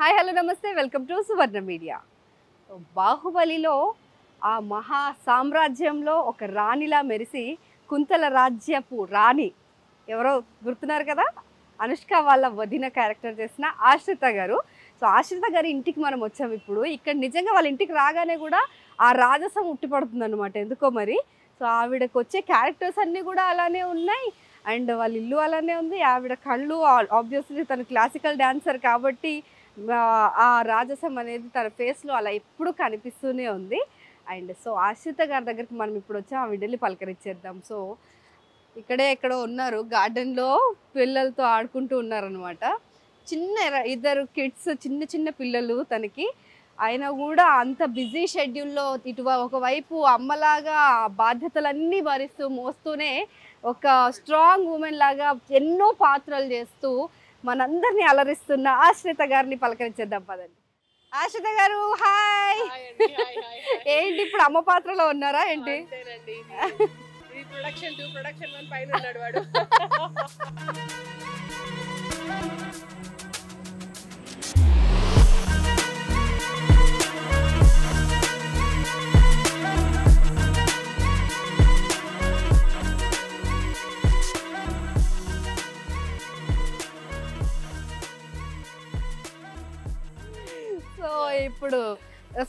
Hi hello నమస్తే welcome to Suvarna media. బాహుబలిలో ఆ మహా సామ్రాజ్యంలో ఒక రాణిలా మెరిసి కుంతల రాజ్యపు రాణి ఎవరో గుర్తున్నారు కదా, అనుష్క వాళ్ళ వదిన క్యారెక్టర్ చేసిన ఆశ్రిత గారు. సో ఆశ్రిత గారి ఇంటికి మనం వచ్చాము ఇప్పుడు. ఇక్కడ నిజంగా వాళ్ళ ఇంటికి రాగానే కూడా ఆ రాజసం ఉట్టిపడుతుంది అనమాట, ఎందుకో మరి. సో ఆవిడకు వచ్చే క్యారెక్టర్స్ అన్నీ కూడా అలానే ఉన్నాయి అండ్ వాళ్ళ ఇల్లు అలానే ఉంది. ఆవిడ కళ్ళు ఆబ్వియస్లీ తను క్లాసికల్ డాన్సర్ కాబట్టి ఆ రాజసం అనేది తన ఫేస్లో అలా ఎప్పుడు కనిపిస్తూనే ఉంది. అండ్ సో ఆశ్రిత గారి దగ్గరికి మనం ఇప్పుడు వచ్చాం, ఆ విడల్ని పలకరించేద్దాం. సో ఇక్కడే ఎక్కడో ఉన్నారు, గార్డెన్లో పిల్లలతో ఆడుకుంటూ ఉన్నారనమాట. ఇద్దరు కిడ్స్, చిన్న చిన్న పిల్లలు తనకి. అయినా కూడా అంత బిజీ షెడ్యూల్లో ఒకవైపు అమ్మలాగా బాధ్యతలన్నీ భరిస్తూ మోస్తూనే ఒక స్ట్రాంగ్ ఉమెన్ లాగా ఎన్నో పాత్రలు చేస్తూ మనందరినీ అలరిస్తున్న ఆశ్రిత గారిని పలకరించేద్దాం పదండి. ఆశ్రిత గారు హాయ్. ఏంటి ఇప్పుడు అమ్మ పాత్రలో ఉన్నారా ఏంటి?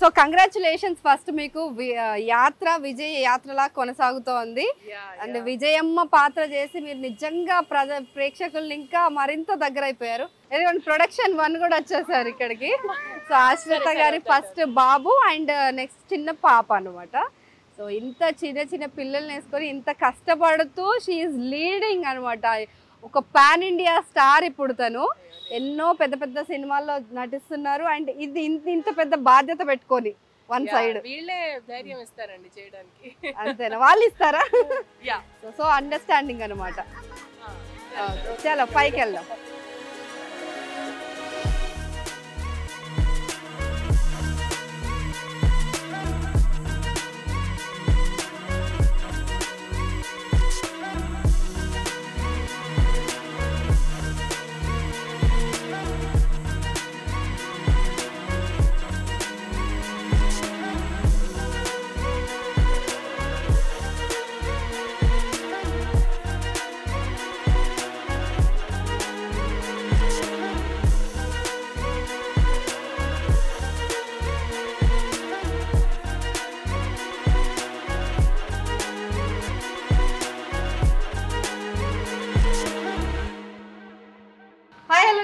సో కంగ్రాచులేషన్స్ ఫస్ట్ మీకు. యాత్ర విజయ యాత్రలా కొనసాగుతోంది అండ్ విజయమ్మ పాత్ర చేసి మీరు నిజంగా ప్రేక్షకుల్ని ఇంకా మరింత దగ్గర అయిపోయారు. ఎందుకంటే ప్రొడక్షన్ 1 కూడా వచ్చేసారు ఇక్కడికి. సో ఆశ్రిత గారి ఫస్ట్ బాబు అండ్ నెక్స్ట్ చిన్న పాప అనమాట. సో ఇంత చిన్న చిన్న పిల్లల్ని వేసుకొని ఇంత కష్టపడుతూ షీఈస్ లీడింగ్ అనమాట. ఒక పాన్ ఇండియా స్టార్ ఇప్పుడు తను. ఎన్నో పెద్ద పెద్ద సినిమాల్లో నటిస్తున్నారు అండ్ ఇది ఇంత పెద్ద బాధ్యత పెట్టుకొని వన్ సైడ్ వీళ్ళే ధైర్యం ఇస్తారండి చేయడానికి. అంతేనా? వాళ్ళు ఇస్తారా? సో అండర్స్టాండింగ్ అనమాట. చలో పైకి వెళ్దాం.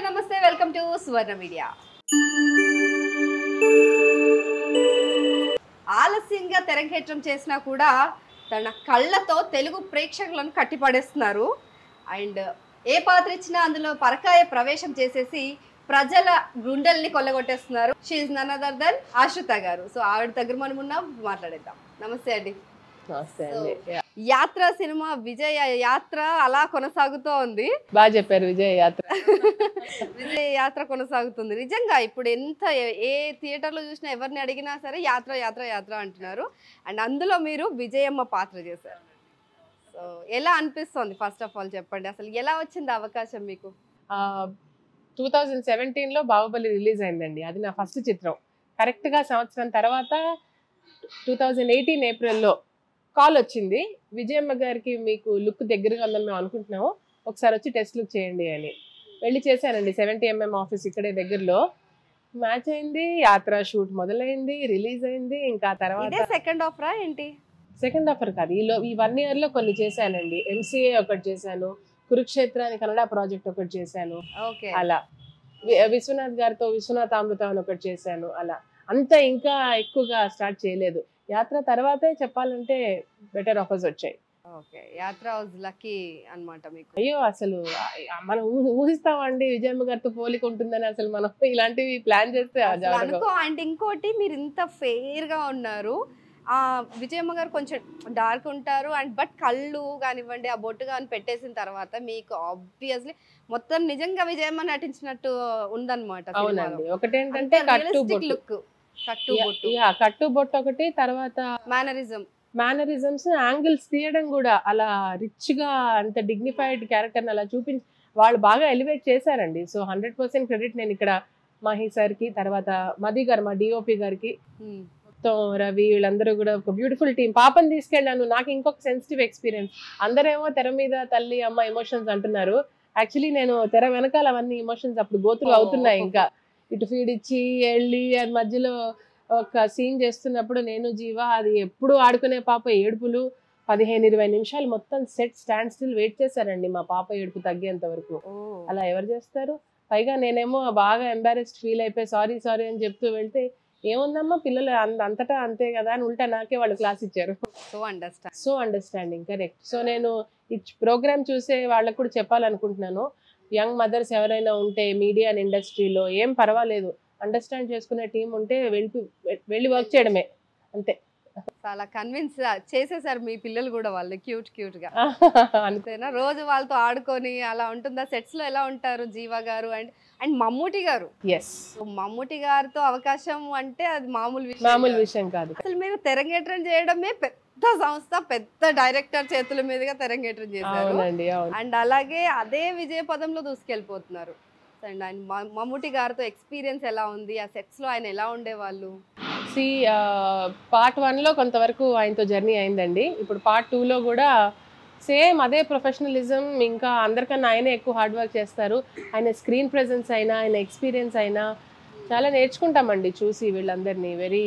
నమస్తే వెల్కమ్ టు సువర్ణ మీడియా. ఆలస్యంగా తెరంగేట్రం చేసినా కూడా తన కళ్ళతో తెలుగు ప్రేక్షకులను కట్టిపడేస్తున్నారు అండ్ ఏ పాత్ర ఇచ్చినా అందులో పరకాయ ప్రవేశం చేసేసి ప్రజల గుండెల్ని కొల్లగొట్టేస్తున్నారు. She is none other than Ashrita garu. So ఆవిడ దగ్గర మనం ఉన్నాం, మాట్లాడేద్దాం. నమస్తే అండి. యాత్ర సినిమా విజయ యాత్ర అలా కొనసాగుతూ ఉంది. బాగా చెప్పారు, విజయ యాత్ర. విజయ యాత్ర కొనసాగుతుంది. నిజంగా ఇప్పుడు ఏ థియేటర్లో చూసినా ఎవరిని అడిగినా సరే యాత్ర యాత్ర యాత్ర అంటున్నారు. అండ్ అందులో మీరు విజయమ్మ పాత్ర చేశారు. సో ఎలా అనిపిస్తుంది? ఫస్ట్ ఆఫ్ ఆల్ చెప్పండి, అసలు ఎలా వచ్చింది అవకాశం మీకు? 2017లో బాహుబలి రిలీజ్ అయిందండి. అది నా ఫస్ట్ చిత్రం. కరెక్ట్గా సంవత్సరం తర్వాత 2018 ఏప్రిల్లో కాల్ వచ్చింది, విజయమ్మ గారికి మీకు లుక్ దగ్గరగా ఉందని మేము అనుకుంటున్నాము, ఒకసారి వచ్చి టెస్ట్ లుక్ చేయండి అని. వెళ్ళి చేశానండి. 70mm ఆఫీస్ ఇక్కడే దగ్గరలో. మ్యాచ్ అయింది, యాత్ర షూట్ మొదలైంది, రిలీజ్ అయింది. ఇంకా తర్వాత సెకండ్ ఆఫరా ఏంటి? సెకండ్ ఆఫర్ కాదు, ఈ 1 yearలో కొన్ని చేశానండి. MCA ఒకటి చేశాను, కురుక్షేత్ర అని కన్నడ ప్రాజెక్ట్ ఒకటి చేశాను. అలా విశ్వనాథ్ గారితో విశ్వనాథ్ అమృతం అని ఒకటి చేశాను. అలా అంతా ఇంకా ఎక్కువగా స్టార్ట్ చేయలేదు. యాత్ర తర్వాతే చెప్పాలంటే బెటర్ ఆఫర్స్ వచ్చాయి. ఓకే, యాత్ర వాజ్ లక్కీ అన్నమాట మీకు. అయ్యో అసలు మనం ఊహిస్తామండి విజయమ్మ గారితో పోలిక ఉంటుందని? అసలు మనం ఇలాంటివి ప్లాన్ చేస్తే అనుకో. అండ్ ఇంకోటి, మీరు ఇంత ఫెయిర్ గా ఉన్నారు, విజయమ్మ గారు కొంచెం డార్క్ ఉంటారు అండ్ బట్ కళ్ళు కానివ్వండి, ఆ బొట్టు కానీ పెట్టేసిన తర్వాత మీకు ఆబ్వియస్లీ మొత్తం నిజంగా విజయమ్మ నటించినట్టు ఉందన్నమాట. అవునండి. ఒకటేంటంటే లుక్, కట్టు బొట్టు ఒకటి, తర్వాత మేనరిజమ్స్, యాంగిల్స్ తీయడం కూడా అలా రిచ్ గా అంత డిగ్నిఫైడ్ క్యారెక్టర్ అలా చూపించి వాళ్ళు బాగా ఎలివేట్ చేశారండి. సో 100% క్రెడిట్ నేను ఇక్కడ మాహి సార్కి, తర్వాత మది గారు మా డిఓపి గారికి, మొత్తం రవి వీళ్ళందరూ కూడా ఒక బ్యూటిఫుల్ టీం. పాపని తీసుకెళ్ళాను. నాకు ఇంకొక సెన్సిటివ్ ఎక్స్పీరియన్స్. అందరేమో తెర మీద తల్లి అమ్మ ఎమోషన్స్ అంటున్నారు. యాక్చువల్లీ నేను తెర వెనకాల అవన్నీ ఎమోషన్స్ అప్పుడు గోత్రు అవుతున్నాయి. ఇంకా ఇటు ఫీడ్ ఇచ్చి వెళ్ళి అది మధ్యలో ఒక సీన్ చేస్తున్నప్పుడు నేను జీవ అది ఎప్పుడు ఆడుకునే పాప ఏడుపులు 15-20 నిమిషాలు మొత్తం సెట్ స్టాండ్ స్టిల్ వెయిట్ చేశారండి మా పాప ఏడుపు తగ్గేంత వరకు. అలా ఎవరు చేస్తారు? పైగా నేనేమో బాగా ఎంబారెస్డ్ ఫీల్ అయిపోయి సారీ అని చెప్తూ వెళ్తే ఏముందమ్మా పిల్లలు అంతటా అంతే కదా అని ఉల్టా నాకే వాళ్ళు క్లాస్ ఇచ్చారు. So understanding correct. సో నేను ఈ ప్రోగ్రామ్ చూసే వాళ్ళకు కూడా చెప్పాలనుకుంటున్నాను, యంగ్ మదర్స్ ఎవరైనా ఉంటే మీడియా అండ్ ఇండస్ట్రీలో ఏం పర్వాలేదు, అండర్స్టాండ్ చేసుకునే టీం ఉంటే వెళ్ళి వర్క్ చేయడమే అంతే. చాలా కన్విన్స్ చేసేసారు మీ పిల్లలు కూడా వాళ్ళు క్యూట్ గా అంతేనా? రోజు వాళ్ళతో ఆడుకొని అలా ఉంటుందా? సెట్స్ లో ఎలా ఉంటారు జీవా గారు అండ్ మమ్మూటి గారు? మమ్మూటి గారితో అవకాశం అంటే అది మామూలు విషయం కాదు. అసలు మీరు తెరంగేట్రం చేయడమే పెద్ద సంస్థ, పెద్ద డైరెక్టర్ చేతుల మీదుగా తెరంగేట్రం చేశారు అండ్ అలాగే అదే విజయ పదంలో దూసుకెళ్ళిపోతున్నారు. అండ్ ఆయన మమ్మూటి గారితో ఎక్స్పీరియన్స్ ఎలా ఉంది? ఆ సెట్స్ లో ఆయన ఎలా ఉండేవాళ్ళు? పార్ట్ 1లో కొంతవరకు ఆయనతో జర్నీ అయిందండి. ఇప్పుడు పార్ట్ 2లో కూడా సేమ్ అదే ప్రొఫెషనలిజం, ఇంకా అందరికన్నా ఆయనే ఎక్కువ హార్డ్ వర్క్ చేస్తారు. ఆయన స్క్రీన్ ప్రెజెన్స్ అయినా, ఆయన ఎక్స్పీరియన్స్ అయినా చాలా నేర్చుకుంటామండి చూసి వీళ్ళందరినీ. Very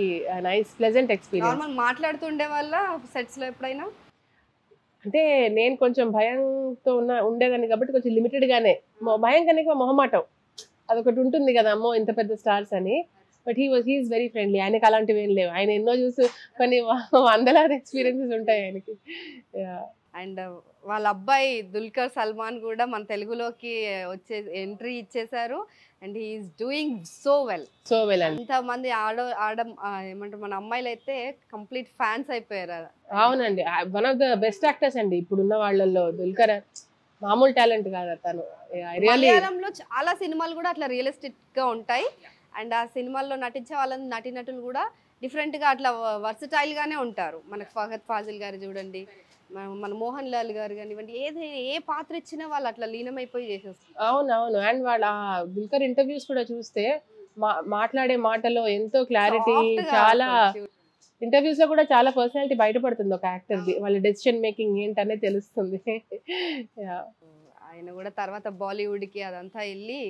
nice pleasant experience. మాట్లాడుతుండే వాళ్ళ సెట్స్ లో ఎప్పుడైనా? అంటే నేను కొంచెం భయంతో ఉండేదాన్ని కాబట్టి కొంచెం లిమిటెడ్ గానే, భయం కనుక మొహమాటం అదొకటి ఉంటుంది కదా, అమ్మో ఇంత పెద్ద స్టార్స్ అని. But he's very friendly. ఆయనకి అలాంటివి ఏం లేవు. ఆయన ఎన్నో చూసి కొన్ని వందలాది ఎక్స్పీరియన్సెస్ ఉంటాయి ఆయనకి. అండ్ వాళ్ళ అబ్బాయి దుల్కర్ సల్మాన్ కూడా మన తెలుగులోకి ఎంట్రీ ఇచ్చేసారు and he's doing so well. ఇంతమంది ఏమంటారు మన అమ్మాయిలు అయితే కంప్లీట్ ఫ్యాన్స్ అయిపోయారు. అవునండి, one of the best actors అండి ఇప్పుడున్న వాళ్ళల్లో. దుల్కర్ మామూలు టాలెంట్ కాదు తను. మలయాళంలో చాలా సినిమాలు కూడా అట్లా రియలిస్టిక్ గా ఉంటాయి అండ్ ఆ సినిమాల్లో నటించే వాళ్ళని నటీనటులు కూడా డిఫరెంట్ గా అట్లా వర్సటైల్ గానే ఉంటారు. మనకు ఫహద్ ఫాజిల్ గారు చూడండి, మన మోహన్ లాల్ గారు కానివ్వండి, ఏ పాత్ర ఇచ్చినా వాళ్ళు అట్లా లీనమైపోయి చేసేస్తారు. అవునవును. అండ్ వాళ్ళ దుల్కర్ ఇంటర్వ్యూస్ కూడా చూస్తే మాట్లాడే మాటలో ఎంతో క్లారిటీ, చాలా ఇంటర్వ్యూస్ లో కూడా చాలా పర్సనాలిటీ బయటపడుతుంది ఒక యాక్టర్ది. వాళ్ళ డెసిషన్ మేకింగ్ ఏంటనే తెలుస్తుంది. ఆయన కూడా తర్వాత బాలీవుడ్ కి అదంతా వెళ్ళి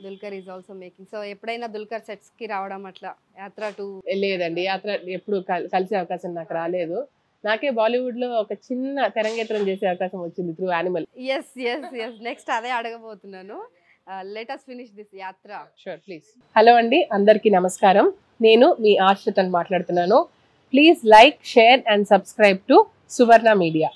Dulquer is also making. So ఎప్పుడైనా దుల్కర్ సెట్స్ కి రావడం అట్లా యాత్ర 2? లేదండి, యాత్ర ఎప్పుడు కలిసే అవకాశం నాకు రాలేదు. నాకే బాలీవుడ్ లో ఒక చిన్న తెరంగేట్రం చేసే అవకాశం వచ్చింది త్రూ యానిమల్. ఎస్ నెక్స్ట్ అదే అడగబోతున్నాను. లెట్ us finish this యాత్ర. Sure, please. హలో అండి, అందరికీ నమస్కారం. నేను మీ ఆశ్రితని మాట్లాడుతున్నాను. Please like, share and subscribe to Suvarna media.